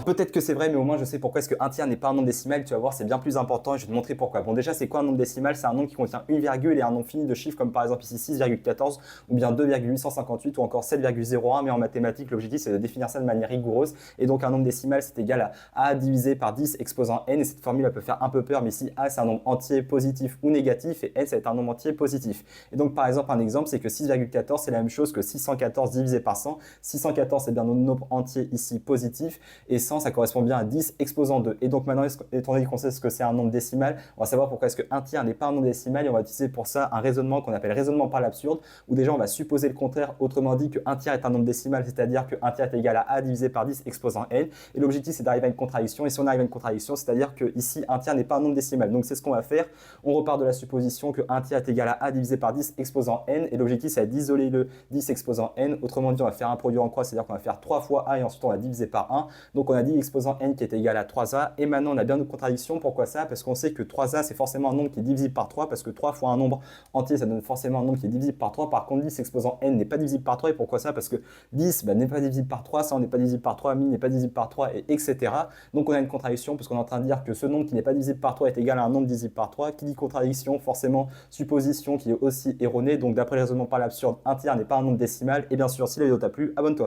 peut-être que c'est vrai, mais au moins je sais pourquoi est-ce qu'un tiers n'est pas un nombre décimal. Tu vas voir, c'est bien plus important et je vais te montrer pourquoi. Bon, déjà, c'est quoi un nombre décimal? C'est un nombre qui contient une virgule et un nombre fini de chiffres, comme par exemple ici 6,14 ou bien 2,858 ou encore 7,01. Mais en mathématiques, l'objectif c'est de définir ça de manière rigoureuse. Et donc, un nombre décimal, c'est égal à A divisé par 10 exposant n. Et cette formule, elle peut faire un peu peur, mais ici, A, c'est un nombre entier positif ou négatif et n, ça va être un nombre entier positif. Et donc, par exemple, un exemple, c'est que 6,14, c'est la même chose que 614 divisé par 100. 614, c'est bien un nombre entier ici positif. Et 100, ça correspond bien à 10 exposant 2. Et donc maintenant, étant donné qu'on sait ce que c'est un nombre décimal, on va savoir pourquoi est-ce qu'un tiers n'est pas un nombre décimal et on va utiliser pour ça un raisonnement qu'on appelle raisonnement par l'absurde, où déjà on va supposer le contraire, autrement dit qu'un tiers est un nombre décimal, c'est-à-dire qu'un tiers est égal à A divisé par 10 exposant n. Et l'objectif c'est d'arriver à une contradiction. Et si on arrive à une contradiction, c'est-à-dire que ici un tiers n'est pas un nombre décimal. Donc c'est ce qu'on va faire. On repart de la supposition qu'un tiers est égal à A divisé par 10 exposant n. Et l'objectif c'est d'isoler le 10 exposant n. Autrement dit, on va faire un produit en croix, c'est-à-dire qu'on va faire 3 fois A et ensuite on va diviser par 1. Donc on a dit exposant n qui est égal à 3a. Et maintenant on a bien notre contradiction. Pourquoi ça? Parce qu'on sait que 3a c'est forcément un nombre qui est divisible par 3, parce que 3 fois un nombre entier ça donne forcément un nombre qui est divisible par 3. Par contre 10 exposant n n'est pas divisible par 3. Et pourquoi ça? Parce que 10 n'est pas divisible par 3, 100 n'est pas divisible par 3, 1000 n'est pas divisible par 3, et etc. Donc on a une contradiction parce qu'on est en train de dire que ce nombre qui n'est pas divisible par 3 est égal à un nombre divisible par 3. Qui dit contradiction, forcément supposition qui est aussi erronée. Donc d'après le raisonnement par l'absurde, un tiers n'est pas un nombre décimal. Et bien sûr, si la vidéo t'a plu, abonne-toi.